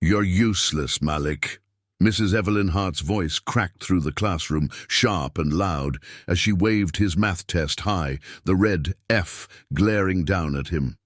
"You're useless, Malik." Mrs. Evelyn Hart's voice cracked through the classroom, sharp and loud, as she waved his math test high, the red F glaring down at him.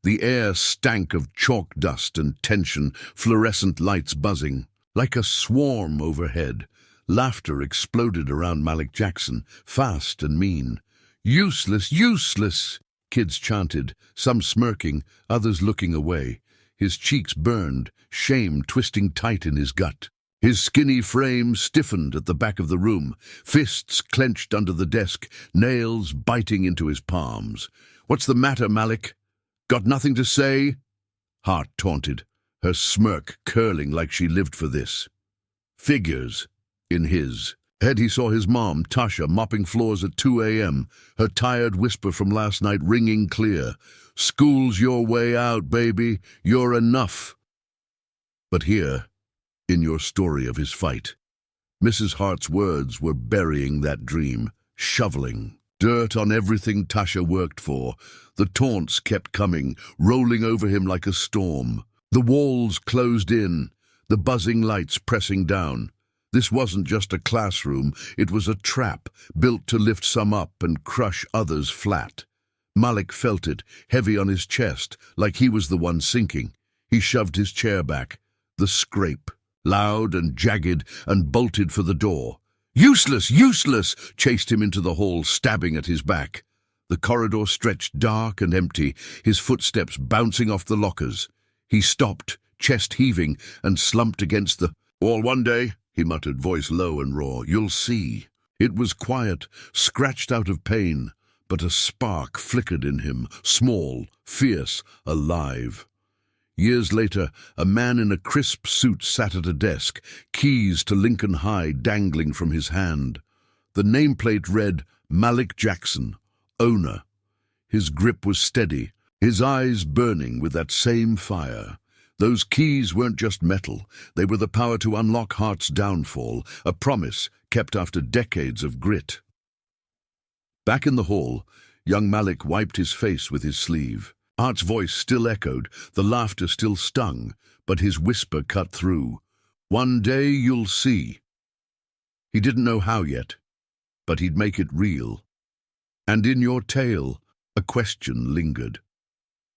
The air stank of chalk dust and tension, fluorescent lights buzzing. Like a swarm overhead, laughter exploded around Malik Jackson, fast and mean. "Useless, useless!" kids chanted, some smirking, others looking away. His cheeks burned, shame twisting tight in his gut. His skinny frame stiffened at the back of the room, fists clenched under the desk, nails biting into his palms. "What's the matter, Malik? Got nothing to say?" Hart taunted, her smirk curling like she lived for this. Figures in his head he saw his mom, Tasha, mopping floors at 2 a.m., her tired whisper from last night ringing clear. "School's your way out, baby. You're enough." But here, in your story of his fight, Mrs. Hart's words were burying that dream, shoveling dirt on everything Tasha worked for. The taunts kept coming, rolling over him like a storm. The walls closed in, the buzzing lights pressing down. This wasn't just a classroom, it was a trap built to lift some up and crush others flat. Malik felt it, heavy on his chest, like he was the one sinking. He shoved his chair back. The scrape, loud and jagged, and bolted for the door. "Useless, useless!" chased him into the hall, stabbing at his back. The corridor stretched dark and empty, his footsteps bouncing off the lockers. He stopped, chest heaving, and slumped against the wall. "One day," he muttered, voice low and raw, "you'll see." It was quiet, scratched out of pain, but a spark flickered in him, small, fierce, alive. Years later, a man in a crisp suit sat at a desk, keys to Lincoln High dangling from his hand. The nameplate read, "Malik Jackson, owner." His grip was steady, his eyes burning with that same fire. Those keys weren't just metal, they were the power to unlock Hart's downfall, a promise kept after decades of grit. Back in the hall, young Malik wiped his face with his sleeve. Hart's voice still echoed, the laughter still stung, but his whisper cut through. "One day you'll see." He didn't know how yet, but he'd make it real. And in your tale, a question lingered.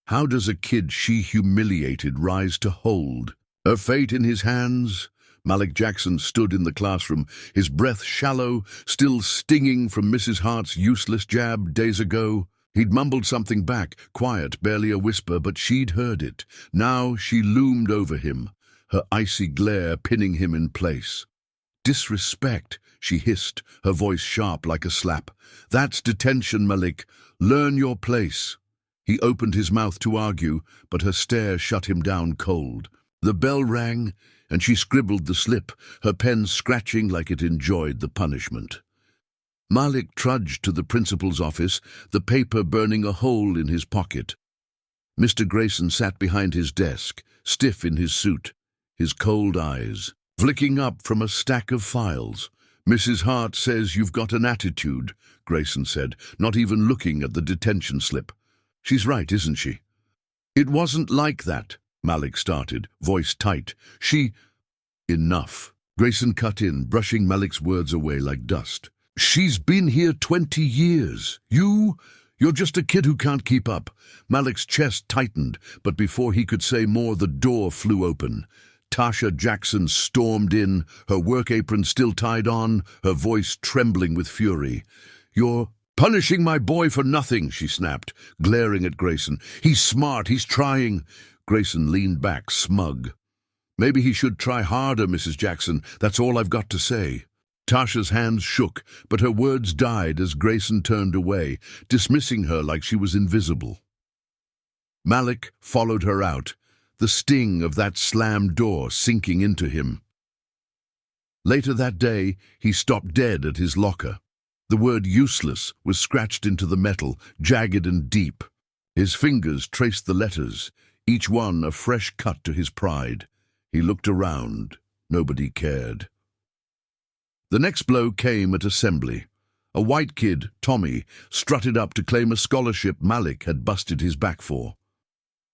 How does a kid she humiliated rise to hold? Her fate in his hands? Malik Jackson stood in the classroom, his breath shallow, still stinging from Mrs. Hart's useless jab days ago. He'd mumbled something back, quiet, barely a whisper, but she'd heard it. Now she loomed over him, her icy glare pinning him in place. "Disrespect," she hissed, her voice sharp like a slap. "That's detention, Malik. Learn your place." He opened his mouth to argue, but her stare shut him down cold. The bell rang, and she scribbled the slip, her pen scratching like it enjoyed the punishment. Malik trudged to the principal's office, the paper burning a hole in his pocket. Mr. Grayson sat behind his desk, stiff in his suit, his cold eyes flicking up from a stack of files. "Mrs. Hart says you've got an attitude," Grayson said, not even looking at the detention slip. "She's right, isn't she?" "It wasn't like that," Malik started, voice tight. Enough." Grayson cut in, brushing Malik's words away like dust. "She's been here 20 years. You're just a kid who can't keep up." Malik's chest tightened, but before he could say more, the door flew open. Tasha Jackson stormed in, her work apron still tied on, her voice trembling with fury. "You're punishing my boy for nothing," she snapped, glaring at Grayson. "He's smart, he's trying." Grayson leaned back, smug. "Maybe he should try harder, Mrs. Jackson. That's all I've got to say." Tasha's hands shook, but her words died as Grayson turned away, dismissing her like she was invisible. Malik followed her out, the sting of that slammed door sinking into him. Later that day, he stopped dead at his locker. The word useless was scratched into the metal, jagged and deep. His fingers traced the letters, each one a fresh cut to his pride. He looked around. Nobody cared. The next blow came at assembly. A white kid, Tommy, strutted up to claim a scholarship Malik had busted his back for.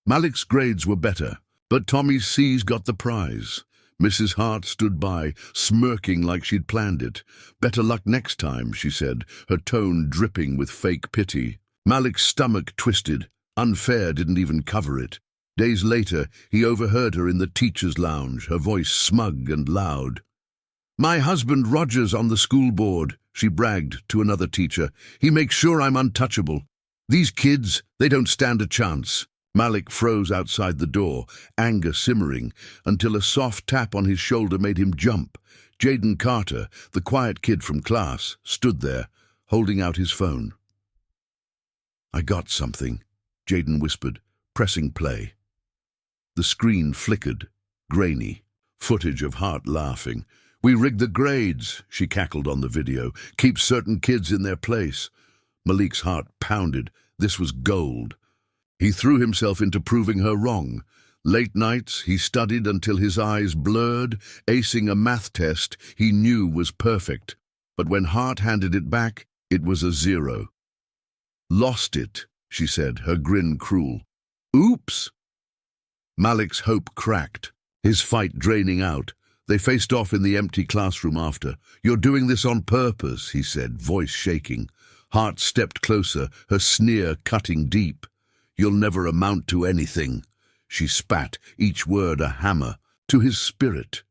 Malik's grades were better, But Tommy C's got the prize. Mrs. Hart stood by, smirking like she'd planned it. "Better luck next time," she said, her tone dripping with fake pity. Malik's stomach twisted. Unfair didn't even cover it. Days later, he overheard her in the teacher's lounge, her voice smug and loud. "My husband Roger's on the school board," she bragged to another teacher. "He makes sure I'm untouchable. These kids, they don't stand a chance." Malik froze outside the door, anger simmering, until a soft tap on his shoulder made him jump. Jaden Carter, the quiet kid from class, stood there, holding out his phone. "I got something," Jaden whispered, pressing play. The screen flickered, grainy, footage of Hart laughing. "We rigged the grades," she cackled on the video. "Keep certain kids in their place." Malik's heart pounded. This was gold. He threw himself into proving her wrong. Late nights, he studied until his eyes blurred, acing a math test he knew was perfect. But when Hart handed it back, it was a 0. "Lost it," she said, her grin cruel. "Oops." Malik's hope cracked, his fight draining out. They faced off in the empty classroom after. "You're doing this on purpose," he said, voice shaking. Hart stepped closer, her sneer cutting deep. "You'll never amount to anything." She spat, each word a hammer, to his spirit.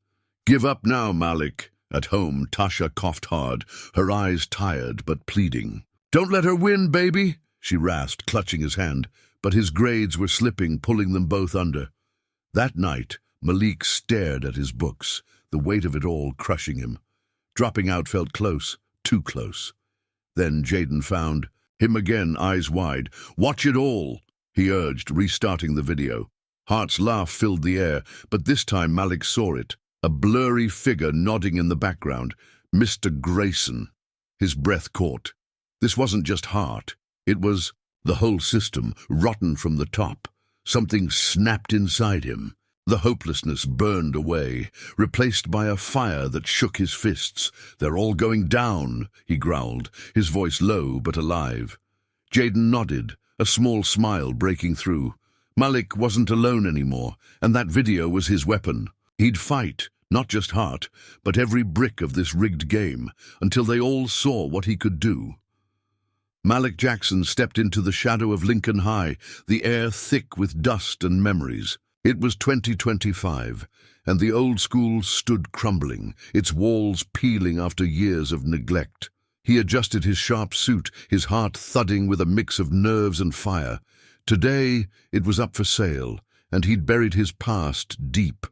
"Give up now, Malik." At home, Tasha coughed hard, her eyes tired but pleading. "Don't let her win, baby," she rasped, clutching his hand. But his grades were slipping, pulling them both under. That night, Malik stared at his books, the weight of it all crushing him. Dropping out felt close, too close. Then Jaden found him again, eyes wide. "Watch it all," he urged, restarting the video. Hart's laugh filled the air, but this time Malik saw it, a blurry figure nodding in the background. Mr. Grayson. His breath caught. This wasn't just Hart. It was the whole system, rotten from the top. Something snapped inside him. The hopelessness burned away, replaced by a fire that shook his fists. "They're all going down," he growled, his voice low but alive. Jaden nodded, a small smile breaking through. Malik wasn't alone anymore, and that video was his weapon. He'd fight, not just Hart, but every brick of this rigged game, until they all saw what he could do. Malik Jackson stepped into the shadow of Lincoln High, the air thick with dust and memories. It was 2025, and the old school stood crumbling, its walls peeling after years of neglect. He adjusted his sharp suit, his heart thudding with a mix of nerves and fire. Today, it was up for sale, and he'd buried his past deep,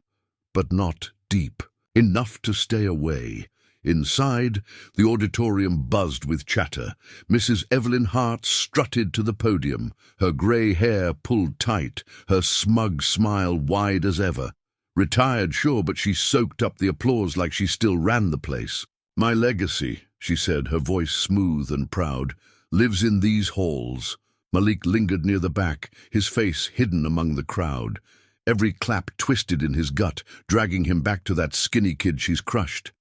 but not deep, enough to stay away. Inside, the auditorium buzzed with chatter. Mrs. Evelyn Hart strutted to the podium, her grey hair pulled tight, her smug smile wide as ever. Retired, sure, but she soaked up the applause like she still ran the place. "My legacy," she said, her voice smooth and proud, "lives in these halls." Malik lingered near the back, his face hidden among the crowd. Every clap twisted in his gut, dragging him back to that skinny kid she's crushed.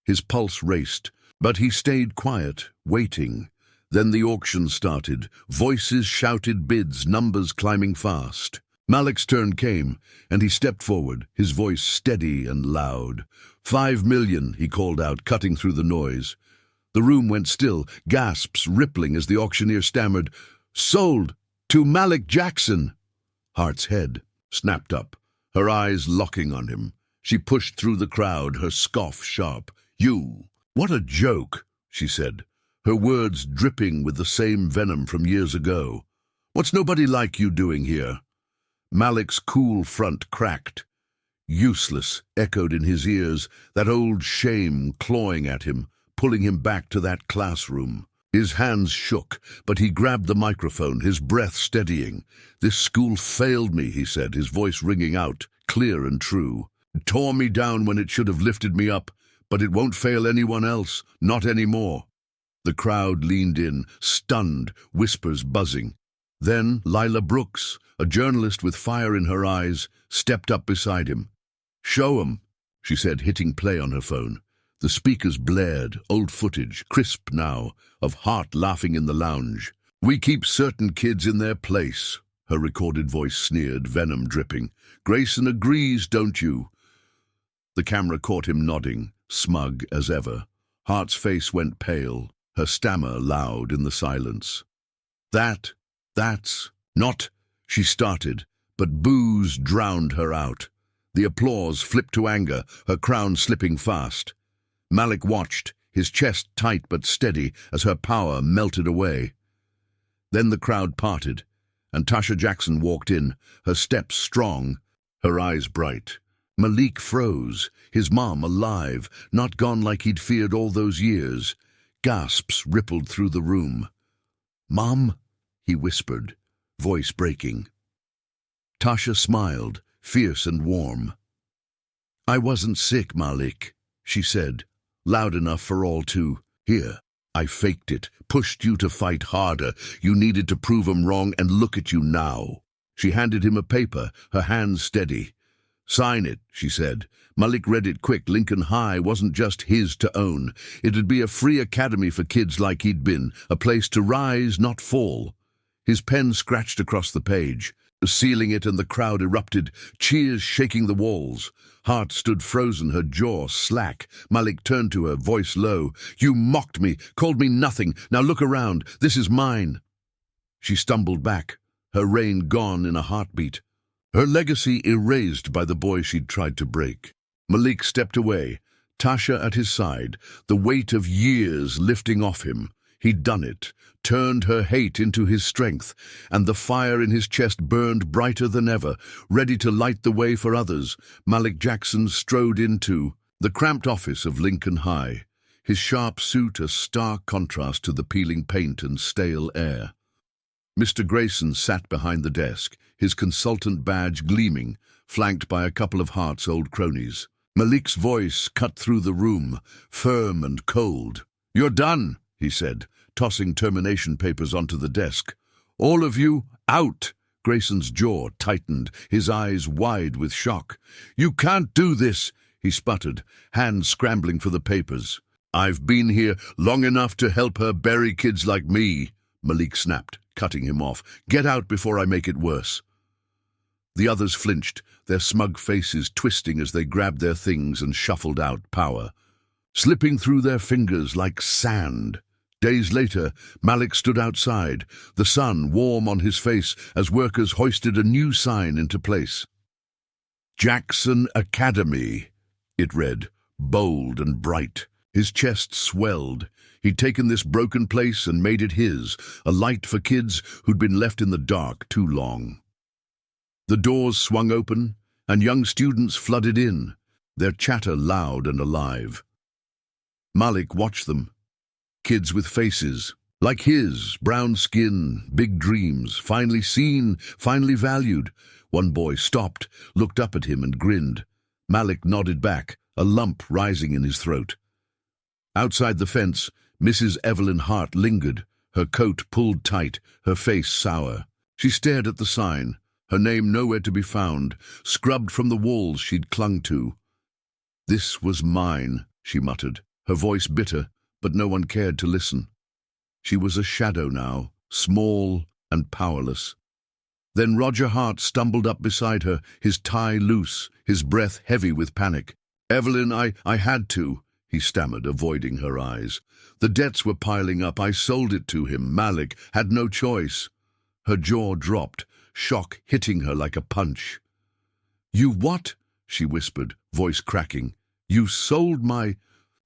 His pulse raced, but he stayed quiet, waiting. Then the auction started. Voices shouted bids, numbers climbing fast. Malik's turn came, and he stepped forward, his voice steady and loud. 5 million, he called out, cutting through the noise. The room went still, gasps rippling as the auctioneer stammered, "Sold to Malik Jackson." Hart's head snapped up, her eyes locking on him. She pushed through the crowd, her scoff sharp. "You, what a joke," she said, her words dripping with the same venom from years ago. "What's nobody like you doing here?" Malik's cool front cracked. "Useless," echoed in his ears, that old shame clawing at him, pulling him back to that classroom. His hands shook, but he grabbed the microphone, his breath steadying. "This school failed me," he said, his voice ringing out, clear and true. "It tore me down when it should have lifted me up. But it won't fail anyone else, not anymore." The crowd leaned in, stunned, whispers buzzing. Then Lila Brooks, a journalist with fire in her eyes, stepped up beside him. "Show 'em," she said, hitting play on her phone. The speakers blared, old footage, crisp now, of Hart laughing in the lounge. "We keep certain kids in their place," her recorded voice sneered, venom dripping. "Grayson agrees, don't you?" The camera caught him nodding, smug as ever. Hart's face went pale, her stammer loud in the silence. That's not," she started, but boos drowned her out. The applause flipped to anger, her crown slipping fast. Malik watched, his chest tight but steady as her power melted away. Then the crowd parted, and Tasha Jackson walked in, her steps strong, her eyes bright. Malik froze, his mom alive, not gone like he'd feared all those years. Gasps rippled through the room. "Mom?" he whispered, voice breaking. Tasha smiled, fierce and warm. "I wasn't sick, Malik," she said, loud enough for all to hear. "I faked it, pushed you to fight harder. You needed to prove 'em wrong, and look at you now." She handed him a paper, her hands steady. "Sign it," she said. Malik read it quick. Lincoln High wasn't just his to own. It'd be a free academy for kids like he'd been, a place to rise, not fall. His pen scratched across the page, sealing it, and the crowd erupted, cheers shaking the walls. Hart stood frozen, her jaw slack. Malik turned to her, voice low. "You mocked me, called me nothing. Now look around. This is mine." She stumbled back, her reign gone in a heartbeat. Her legacy erased by the boy she'd tried to break. Malik stepped away, Tasha at his side, the weight of years lifting off him. He'd done it, turned her hate into his strength, and the fire in his chest burned brighter than ever, ready to light the way for others. Malik Jackson strode into the cramped office of Lincoln High, his sharp suit a stark contrast to the peeling paint and stale air. Mr. Grayson sat behind the desk, his consultant badge gleaming, flanked by a couple of Hart's old cronies. Malik's voice cut through the room, firm and cold. "You're done," he said, tossing termination papers onto the desk. "All of you, out!" Grayson's jaw tightened, his eyes wide with shock. "You can't do this," he sputtered, hands scrambling for the papers. "I've been here long enough to help her bury kids like me," Malik snapped, cutting him off. "Get out before I make it worse." The others flinched, their smug faces twisting as they grabbed their things and shuffled out, power slipping through their fingers like sand. Days later, Malik stood outside, the sun warm on his face as workers hoisted a new sign into place. "Jackson Academy," it read, bold and bright. His chest swelled. He'd taken this broken place and made it his, a light for kids who'd been left in the dark too long. The doors swung open, and young students flooded in, their chatter loud and alive. Malik watched them. Kids with faces like his, brown skin, big dreams, finally seen, finally valued. One boy stopped, looked up at him and grinned. Malik nodded back, a lump rising in his throat. Outside the fence, Mrs. Evelyn Hart lingered, her coat pulled tight, her face sour. She stared at the sign, her name nowhere to be found, scrubbed from the walls she'd clung to. "This was mine," she muttered, her voice bitter, but no one cared to listen. She was a shadow now, small and powerless. Then Roger Hart stumbled up beside her, his tie loose, his breath heavy with panic. "Evelyn, I had to," he stammered, avoiding her eyes. "The debts were piling up. I sold it to him. Malik had no choice." Her jaw dropped, shock hitting her like a punch. "You what?" she whispered, voice cracking. "You sold my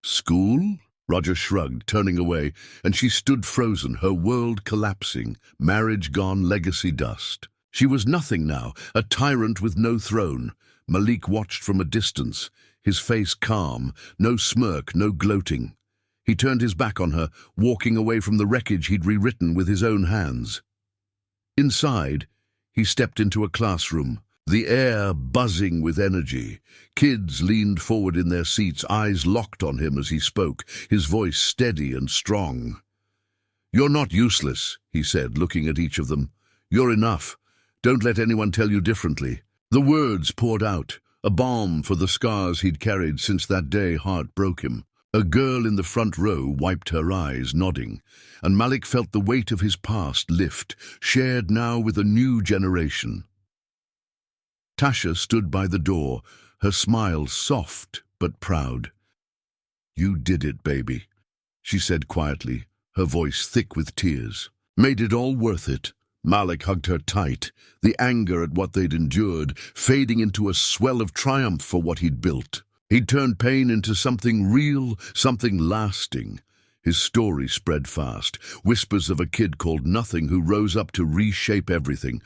school?" Roger shrugged, turning away, and she stood frozen, her world collapsing, marriage gone, legacy dust. She was nothing now, a tyrant with no throne. Malik watched from a distance, his face calm, no smirk, no gloating. He turned his back on her, walking away from the wreckage he'd rewritten with his own hands. Inside, he stepped into a classroom, the air buzzing with energy. Kids leaned forward in their seats, eyes locked on him as he spoke, his voice steady and strong. "You're not useless," he said, looking at each of them. "You're enough. Don't let anyone tell you differently." The words poured out, a balm for the scars he'd carried since that day Hart broke him. A girl in the front row wiped her eyes, nodding, and Malik felt the weight of his past lift, shared now with a new generation. Tasha stood by the door, her smile soft but proud. "You did it, baby," she said quietly, her voice thick with tears. "Made it all worth it." Malik hugged her tight, the anger at what they'd endured fading into a swell of triumph for what he'd built. He'd turned pain into something real, something lasting. His story spread fast, whispers of a kid called Nothing who rose up to reshape everything.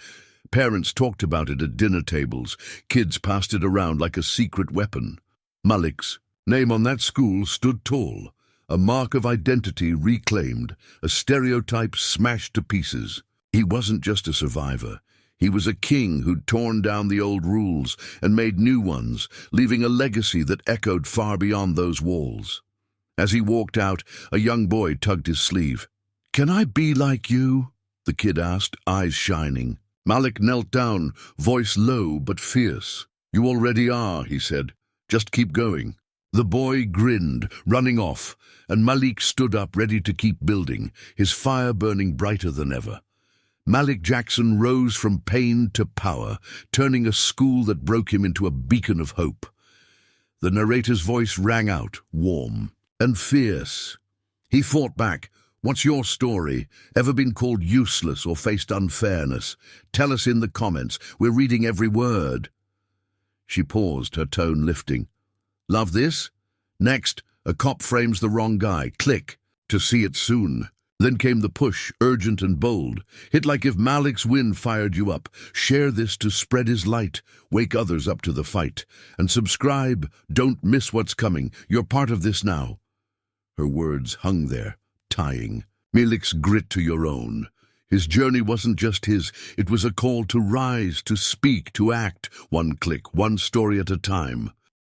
Parents talked about it at dinner tables. Kids passed it around like a secret weapon. Malik's name on that school stood tall, a mark of identity reclaimed, a stereotype smashed to pieces. He wasn't just a survivor. He was a king who'd torn down the old rules and made new ones, leaving a legacy that echoed far beyond those walls. As he walked out, a young boy tugged his sleeve. "Can I be like you?" the kid asked, eyes shining. Malik knelt down, voice low but fierce. "You already are," he said. "Just keep going." The boy grinned, running off, and Malik stood up ready to keep building, his fire burning brighter than ever. Malik Jackson rose from pain to power, turning a school that broke him into a beacon of hope. The narrator's voice rang out, warm and fierce. He fought back. "What's your story? Ever been called useless or faced unfairness? Tell us in the comments. We're reading every word." She paused, her tone lifting. "Love this? Next, a cop frames the wrong guy. Click to see it soon." Then came the push, urgent and bold. Hit like if Malik's wind fired you up. Share this to spread his light. Wake others up to the fight. And subscribe. Don't miss what's coming. You're part of this now. Her words hung there, tying. Malik's grit to your own. His journey wasn't just his. It was a call to rise, to speak, to act. One click, one story at a time.